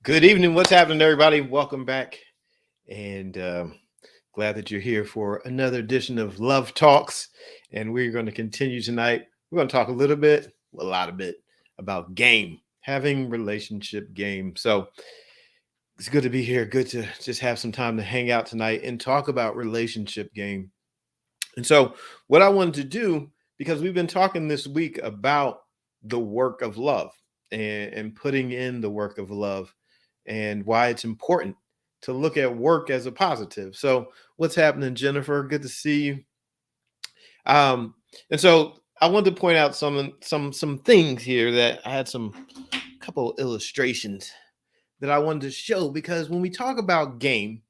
Good evening. What's happening, everybody? Welcome back, and glad that you're here for another edition of Love Talks. And we're going to continue tonight. We're going to talk a little bit, a lot of bit about game, having relationship game. So it's good to be here. Good to just have some time to hang out tonight and talk about relationship game. And so, what I wanted to do, because we've been talking this week about the work of love and putting in the work of love and why it's important to look at work as a positive. So, what's happening, Jennifer? Good to see you. And so, I wanted to point out some things here that I had some couple illustrations that I wanted to show because when we talk about game,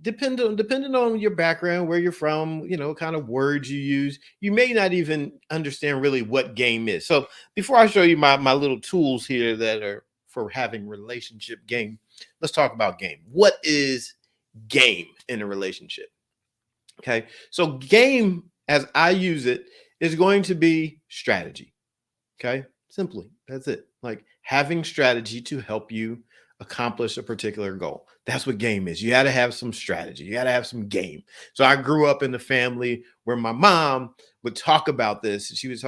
depending on your background, where you're from, kind of words you use, you may not even understand really what game is. So before I show you my little tools here that are for having relationship game, let's talk about game. What is game in a relationship? Okay. So game, as I use it, is going to be strategy. Okay. Simply, that's it. Like having strategy to help you accomplish a particular goal. That's what game is. You got to have some strategy. You got to have some game. So I grew up in a family where my mom would talk about this. And she would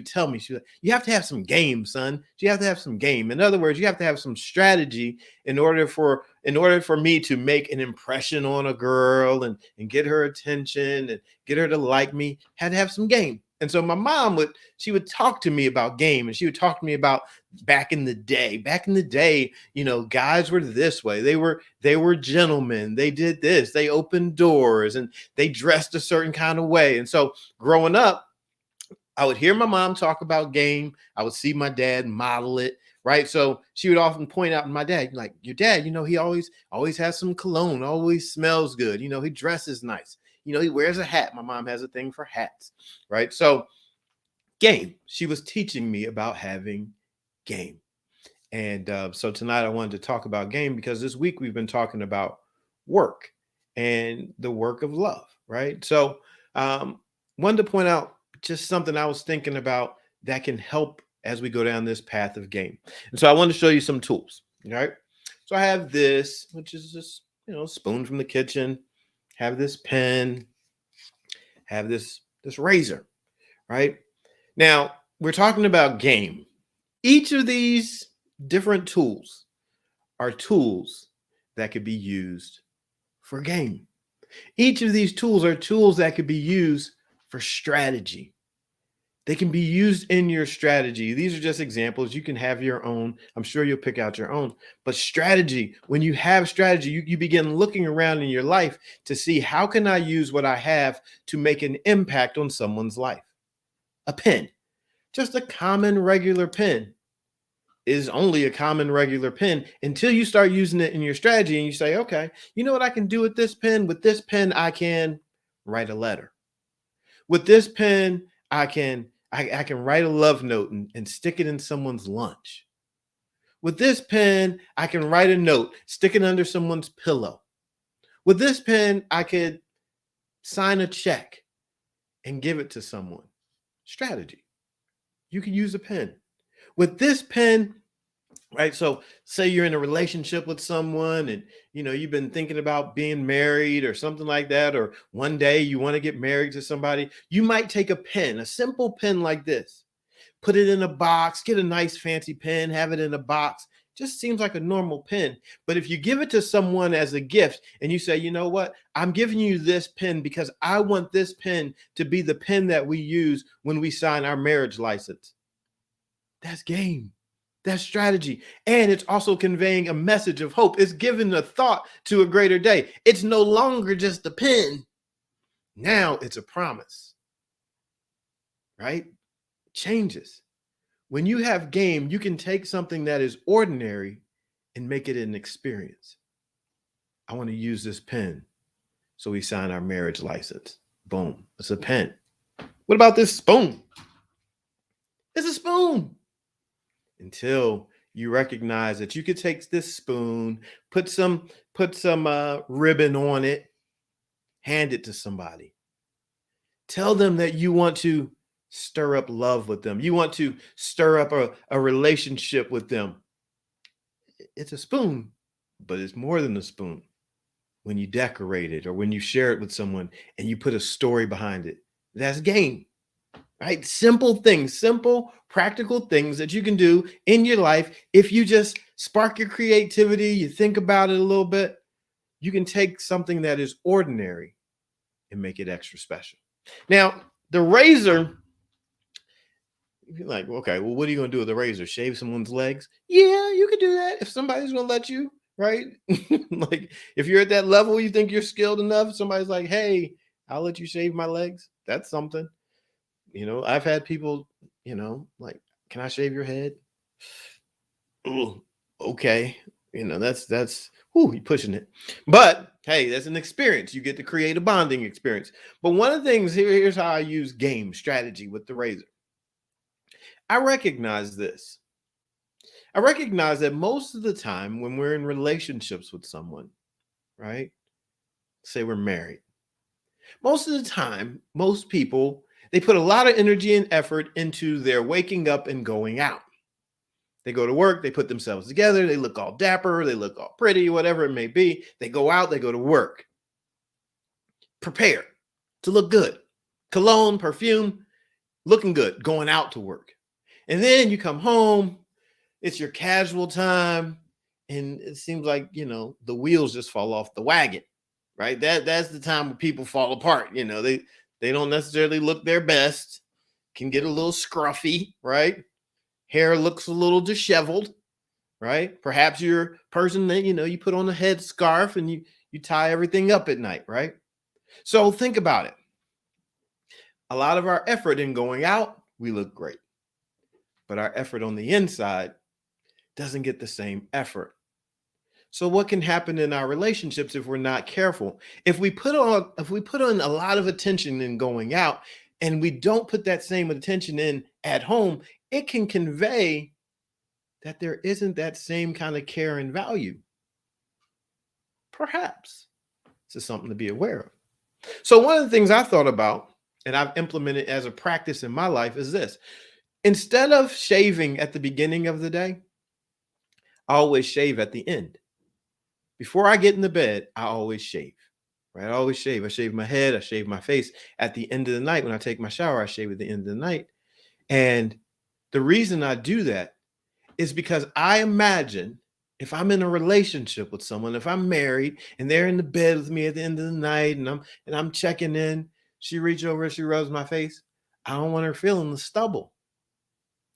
tell me, she was like, you have to have some game, son. You have to have some game. In other words, you have to have some strategy in order for me to make an impression on a girl and get her attention and get her to like me, had to have some game. And so my mom would talk to me about game, and she would talk to me about back in the day. Back in the day, guys were this way. They were gentlemen. They did this. They opened doors and they dressed a certain kind of way. And so growing up, I would hear my mom talk about game. I would see my dad model it. Right. So she would often point out to my dad, like, your dad, he always has some cologne, always smells good. He dresses nice. He wears a hat. My mom has a thing for hats. Right. So game, she was teaching me about having game. And so tonight I wanted to talk about game because this week we've been talking about work and the work of love. Right. So wanted to point out just something I was thinking about that can help as we go down this path of game. And so I want to show you some tools. All right. So I have this, which is just, spoon from the kitchen, have this pen, have this razor, right? Now, we're talking about game. Each of these different tools are tools that could be used for game. Each of these tools are tools that could be used for strategy. They can be used in your strategy. These are just examples. You can have your own. I'm sure you'll pick out your own. But strategy, when you have strategy, you begin looking around in your life to see how can I use what I have to make an impact on someone's life. A pen, just a common regular pen, is only a common regular pen until you start using it in your strategy and you say, okay, you know what I can do with this pen? With this pen, I can write a letter. With this pen, I can write a love note and stick it in someone's lunch. With this pen, I can write a note, stick it under someone's pillow. With this pen, I could sign a check and give it to someone. Strategy. You can use a pen. With this pen, right? So say you're in a relationship with someone and you've been thinking about being married or something like that, or one day you want to get married to somebody. You might take a pen, a simple pen like this, put it in a box, get a nice fancy pen, have it in a box. Just seems like a normal pen. But if you give it to someone as a gift and you say, you know what, I'm giving you this pen because I want this pen to be the pen that we use when we sign our marriage license. That's game. That's strategy. And it's also conveying a message of hope. It's giving a thought to a greater day. It's no longer just a pen. Now it's a promise. Right? Changes. When you have game, you can take something that is ordinary and make it an experience. I want to use this pen. So we sign our marriage license. Boom. It's a pen. What about this spoon? It's a spoon. Until you recognize that you could take this spoon, put some ribbon on it, hand it to somebody. Tell them that you want to stir up love with them. You want to stir up a relationship with them. It's a spoon. but it's more than a spoon when you decorate it or when you share it with someone and you put a story behind it. That's game, right? Simple things, simple, practical things that you can do in your life. If you just spark your creativity, you think about it a little bit, you can take something that is ordinary and make it extra special. Now, the razor, you're like, okay, well, what are you going to do with a razor? Shave someone's legs? Yeah, you could do that if somebody's going to let you, right? Like, if you're at that level, you think you're skilled enough, somebody's like, hey, I'll let you shave my legs. That's something. I've had people, like, can I shave your head? Ooh, okay. That's you're pushing it. But hey, that's an experience. You get to create a bonding experience. But one of the things here's how I use game strategy with the razor. I recognize this. I recognize that most of the time when we're in relationships with someone, right? Say we're married. Most of the time, most people, they put a lot of energy and effort into their waking up and going out. They go to work, they put themselves together, they look all dapper, they look all pretty, whatever it may be. They go out, they go to work. Prepare to look good. Cologne, perfume, looking good, going out to work. And then you come home, it's your casual time, and it seems like, the wheels just fall off the wagon, right? That's the time when people fall apart. They don't necessarily look their best, can get a little scruffy, right? Hair looks a little disheveled, right? Perhaps you're a person that, you put on a head scarf and you tie everything up at night, right? So think about it. A lot of our effort in going out, we look great. But our effort on the inside doesn't get the same effort. So what can happen in our relationships if we're not careful? If we put on a lot of attention in going out and we don't put that same attention in at home, it can convey that there isn't that same kind of care and value. Perhaps this is something to be aware of. So one of the things I thought about and I've implemented as a practice in my life is this. Instead of shaving at the beginning of the day, I always shave at the end. Before I get in the bed, I always shave. Right? I always shave. I shave my head, I shave my face. At the end of the night, when I take my shower, I shave at the end of the night. And the reason I do that is because I imagine if I'm in a relationship with someone, if I'm married and they're in the bed with me at the end of the night and I'm checking in, she reaches over, she rubs my face. I don't want her feeling the stubble.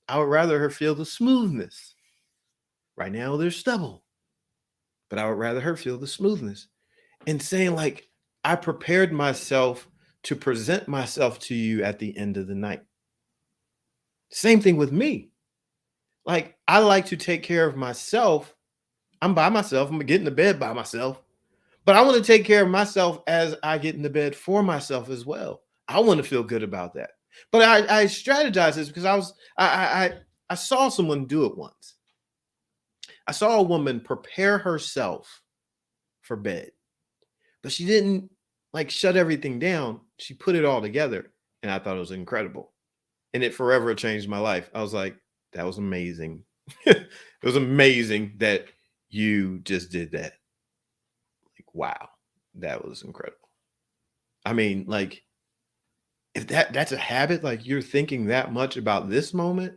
I would rather her feel the smoothness. Right now there's stubble, but I would rather her feel the smoothness. And saying like, I prepared myself to present myself to you at the end of the night. Same thing with me. Like, I like to take care of myself. I'm by myself. I'm gonna get in the bed by myself. But I want to take care of myself as I get in the bed for myself as well. I want to feel good about that. But I strategize this because I saw someone do it once. I saw a woman prepare herself for bed, but she didn't like shut everything down. She put it all together, and I thought it was incredible. And it forever changed my life. I was like, that was amazing. It was amazing that you just did that. Like, wow, that was incredible. I mean, like, if that's a habit, like you're thinking that much about this moment,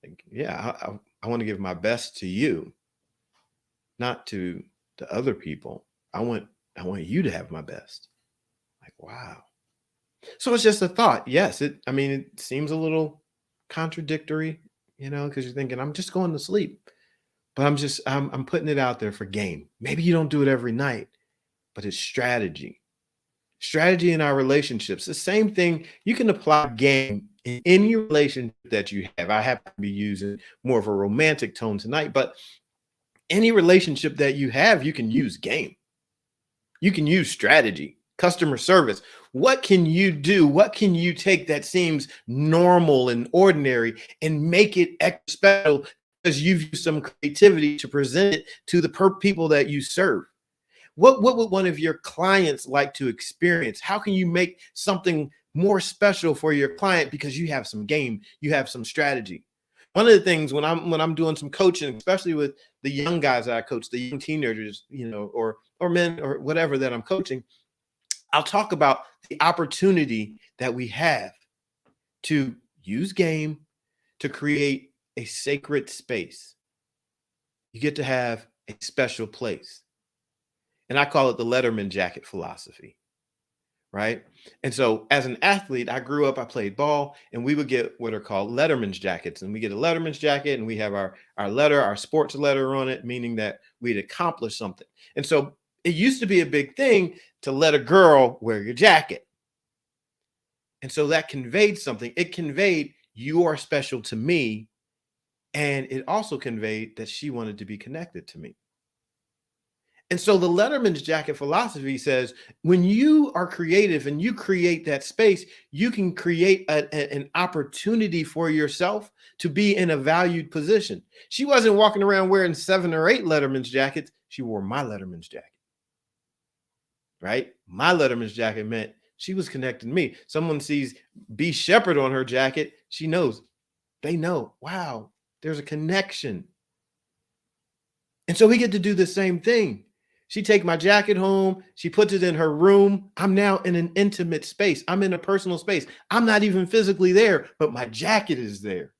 like, yeah, I want to give my best to you, not to other people. I want you to have my best. Like, wow. So it's just a thought. Yes, it seems a little contradictory, because you're thinking, I'm just going to sleep. But I'm putting it out there for game. Maybe you don't do it every night, but it's strategy. Strategy in our relationships. The same thing, you can apply game in any relationship that you have. I happen to be using more of a romantic tone tonight, but any relationship that you have, you can use game. You can use strategy, customer service. What can you do? What can you take that seems normal and ordinary and make it extra special because you've used some creativity to present it to the people that you serve? What would one of your clients like to experience? How can you make something more special for your client because you have some game, you have some strategy? One of the things when I'm doing some coaching, especially with the young guys that I coach, the young teenagers, or men or whatever that I'm coaching, I'll talk about the opportunity that we have to use game to create a sacred space. You get to have a special place. And I call it the Letterman jacket philosophy, right? And so as an athlete, I grew up, I played ball, and we would get what are called Letterman's jackets. And we get a Letterman's jacket and we have our letter, our sports letter on it, meaning that we'd accomplished something. And so it used to be a big thing to let a girl wear your jacket. And so that conveyed something. It conveyed you are special to me. And it also conveyed that she wanted to be connected to me. And so the Letterman's jacket philosophy says when you are creative and you create that space, you can create an opportunity for yourself to be in a valued position. She wasn't walking around wearing 7 or 8 Letterman's jackets. She wore my Letterman's jacket, right? My Letterman's jacket meant she was connecting to me. Someone sees B. Shepherd on her jacket. She knows, they know, wow, there's a connection. And so we get to do the same thing. She take my jacket home. She puts it in her room. I'm now in an intimate space. I'm in a personal space. I'm not even physically there, but my jacket is there.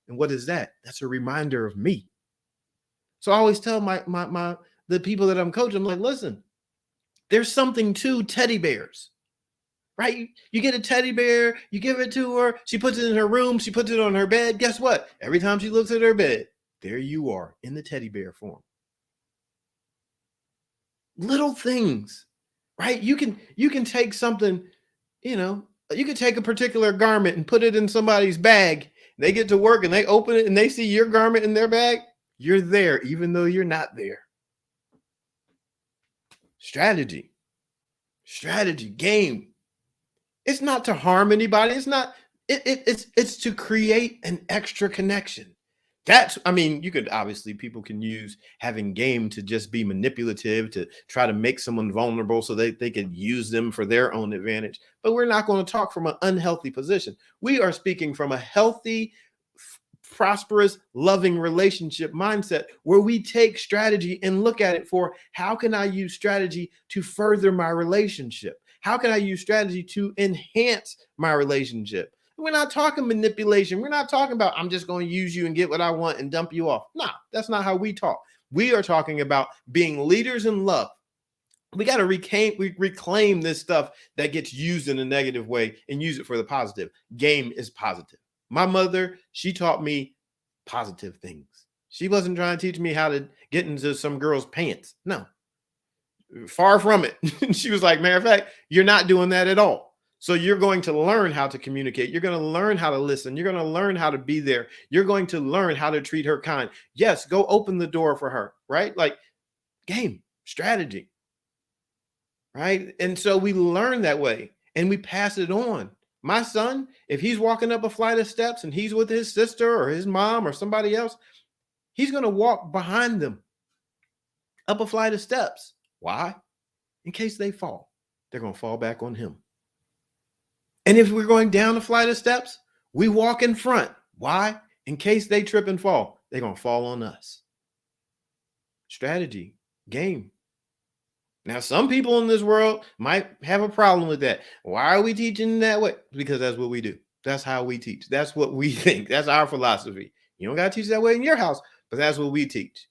And what is that? That's a reminder of me. So I always tell the people that I'm coaching, I'm like, listen, there's something to teddy bears, right? You get a teddy bear, you give it to her. She puts it in her room. She puts it on her bed. Guess what? Every time she looks at her bed, there you are in the teddy bear form. Little things, right? You can take something, you can take a particular garment and put it in somebody's bag. They get to work and they open it and they see your garment in their bag. You're there, even though you're not there. Strategy, game. It's not to harm anybody. It's not, it's to create an extra connection. You could obviously, people can use having game to just be manipulative, to try to make someone vulnerable so they could use them for their own advantage. But we're not going to talk from an unhealthy position. We are speaking from a healthy, prosperous, loving relationship mindset where we take strategy and look at it for how can I use strategy to further my relationship? How can I use strategy to enhance my relationship? We're not talking manipulation. We're not talking about I'm just going to use you and get what I want and dump you off. No, that's not how we talk. We are talking about being leaders in love. We got to reclaim this stuff that gets used in a negative way and use it for the positive. Game is positive. My mother, she taught me positive things. She wasn't trying to teach me how to get into some girl's pants. No, far from it. She was like, matter of fact, you're not doing that at all. So you're going to learn how to communicate. You're going to learn how to listen. You're going to learn how to be there. You're going to learn how to treat her kind. Yes, go open the door for her, right? Like game, strategy, right? And so we learn that way and we pass it on. My son, if he's walking up a flight of steps and he's with his sister or his mom or somebody else, he's going to walk behind them up a flight of steps. Why? In case they fall, they're going to fall back on him. And if we're going down a flight of steps, we walk in front. Why? In case they trip and fall, they're going to fall on us. Strategy, game. Now, some people in this world might have a problem with that. Why are we teaching that way? Because that's what we do. That's how we teach. That's what we think. That's our philosophy. You don't got to teach that way in your house, but that's what we teach.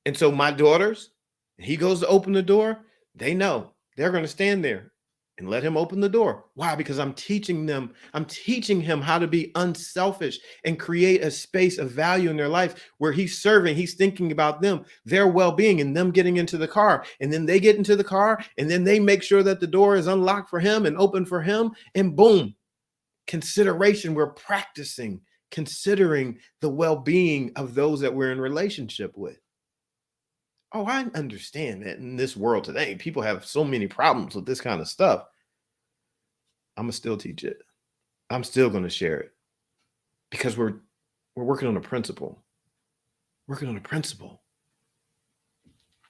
And so my daughters, he goes to open the door, they know they're going to stand there and let him open the door. Why? Because I'm teaching him how to be unselfish and create a space of value in their life where he's serving, he's thinking about them, their well-being, and them getting into the car. And then they get into the car and then they make sure that the door is unlocked for him and open for him. And boom, consideration. We're practicing considering the well-being of those that we're in relationship with. Oh, I understand that in this world today, people have so many problems with this kind of stuff. I'm gonna still teach it. I'm still gonna share it because we're working on a principle. Working on a principle.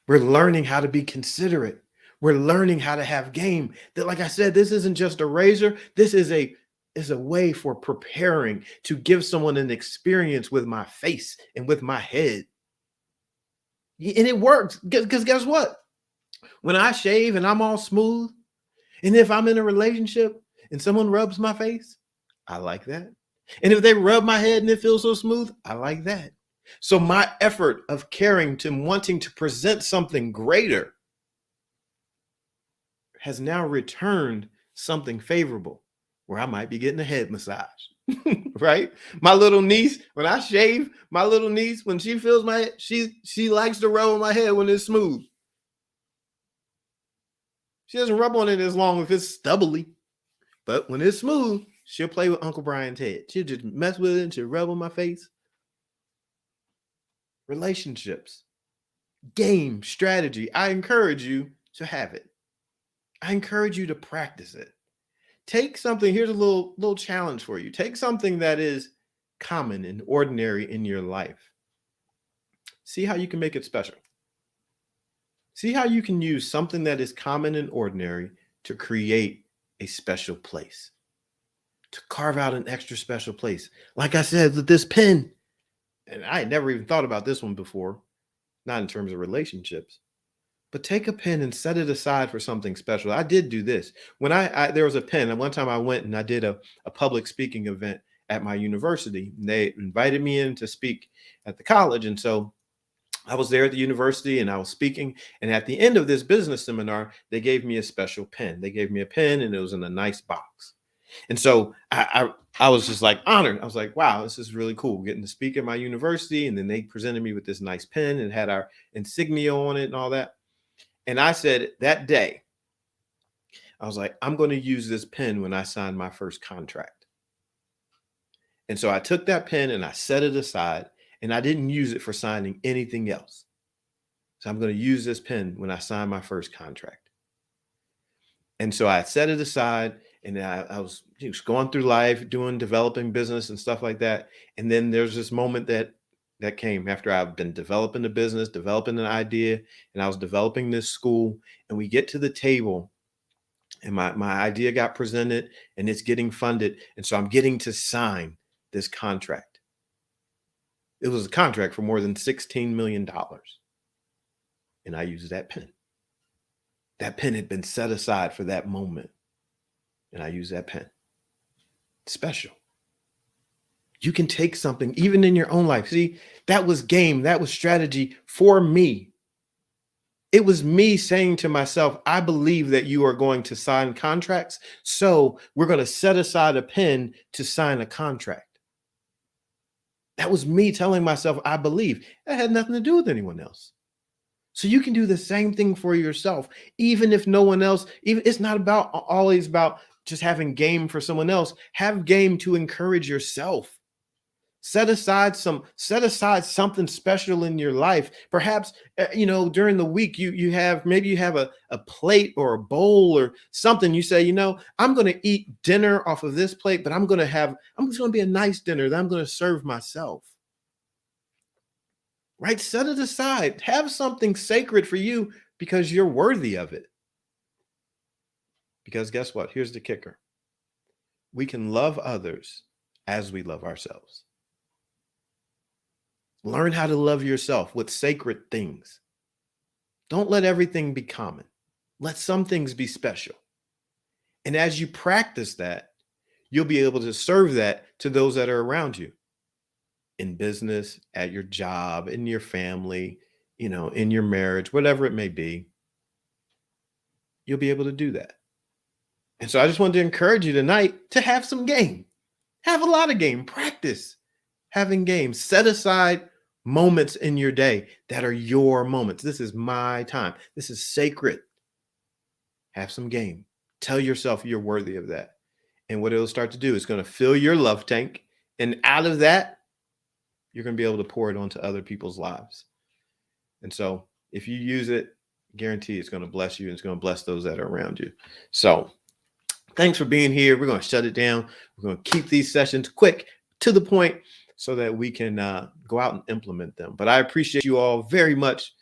We're learning how to be considerate. We're learning how to have game. That, like I said, this isn't just a razor. This is a is a way for preparing to give someone an experience with my face and with my head. And it works because guess what? When I shave and I'm all smooth, and if I'm in a relationship and someone rubs my face, I like that. And if they rub my head and it feels so smooth, I like that. So my effort of caring to wanting to present something greater has now returned something favorable where I might be getting a head massage. Right? My little niece, when I shave, my little niece, when she feels my head, she likes to rub on my head when it's smooth. She doesn't rub on it as long if it's stubbly. But when it's smooth, she'll play with Uncle Brian's head. She'll just mess with it and she'll rub on my face. Relationships, game, strategy. I encourage you to have it. I encourage you to practice it. Take something, here's a little challenge for you. Take something that is common and ordinary in your life. See how you can make it special. See how you can use something that is common and ordinary to create a special place, to carve out an extra special place. Like I said, with this pen, and I had never even thought about this one before, not in terms of relationships, but take a pen and set it aside for something special. I did do this. When there was a pen, and one time I went and I did a public speaking event at my university. And they invited me in to speak at the college. And so I was there at the university and I was speaking. And at the end of this business seminar, they gave me a special pen. They gave me a pen and it was in a nice box. And so I was just like honored. I was like, wow, this is really cool getting to speak at my university. And then they presented me with this nice pen and had our insignia on it and all that. And I said that day, I was like, I'm going to use this pen when I sign my first contract. And so I took that pen and I set it aside and I didn't use it for signing anything else. So I'm going to use this pen when I sign my first contract. And so I set it aside and I was going through life, developing business and stuff like that. And then there's this moment that came after I've been developing the business, developing an idea, and I was developing this school. And we get to the table and my idea got presented and it's getting funded. And so I'm getting to sign this contract. It was a contract for more than $16 million. And I used that pen. That pen had been set aside for that moment. And I used that pen. Special. You can take something, even in your own life. See, that was game. That was strategy for me. It was me saying to myself, I believe that you are going to sign contracts. So we're going to set aside a pen to sign a contract. That was me telling myself, I believe. That had nothing to do with anyone else. So you can do the same thing for yourself, even if no one else, it's not always about just having game for someone else. Have game to encourage yourself. Set aside something special in your life. Perhaps, during the week, you have a plate or a bowl or something. You say, I'm going to eat dinner off of this plate, but I'm just going to be a nice dinner that I'm going to serve myself. Right? Set it aside. Have something sacred for you because you're worthy of it. Because guess what? Here's the kicker. We can love others as we love ourselves. Learn how to love yourself with sacred things. Don't let everything be common. Let some things be special. And as you practice that, you'll be able to serve that to those that are around you. In business, at your job, in your family, in your marriage, whatever it may be. You'll be able to do that. And so I just wanted to encourage you tonight to have some game. Have a lot of game. Practice having games. Set aside moments in your day that are your moments. This is my time. This is sacred. Have some game. Tell yourself you're worthy of that. And what it'll start to do is going to fill your love tank. And out of that, you're going to be able to pour it onto other people's lives. And so if you use it, guarantee it's going to bless you and it's going to bless those that are around you. So thanks for being here. We're going to shut it down. We're going to keep these sessions quick, to the point, so that we can go out and implement them. But I appreciate you all very much.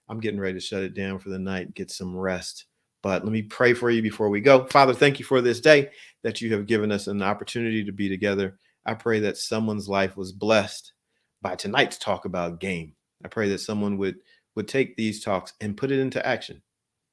I'm getting ready to shut it down for the night, get some rest. But let me pray for you before we go. Father, thank you for this day that you have given us an opportunity to be together. I pray that someone's life was blessed by tonight's talk about game. I pray that someone would take these talks and put it into action.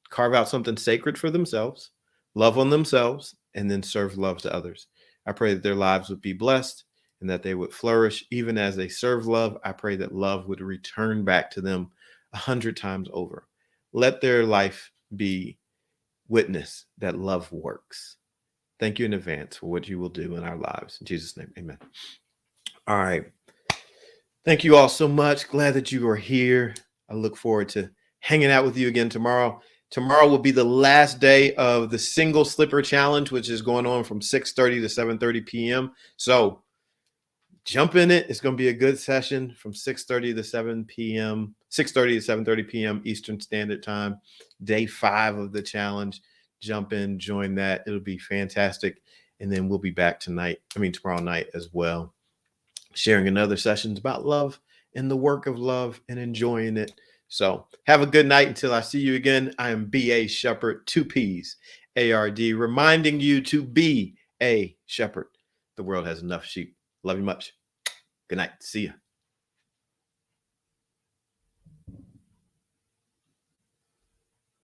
Carve out something sacred for themselves, love on themselves, and then serve love to others. I pray that their lives would be blessed and that they would flourish even as they serve love. I pray that love would return back to them 100 times over. Let their life be witness that love works. Thank you in advance for what you will do in our lives. In Jesus' name, amen. All right. Thank you all so much. Glad that you are here. I look forward to hanging out with you again tomorrow. Tomorrow will be the last day of the single slipper challenge, which is going on from 6:30 to 7:30 p.m. So jump in it. It's going to be a good session from 6:30 to 7 p.m., 6:30 to 7:30 p.m. Eastern Standard Time. Day 5 of the challenge. Jump in, join that. It'll be fantastic. And then we'll be back tomorrow night as well, sharing another sessions about love and the work of love and enjoying it. So have a good night until I see you again. I am B.A. Shepherd, 2 P's, A-R-D, reminding you to be a shepherd. The world has enough sheep. Love you much. Good night. See ya.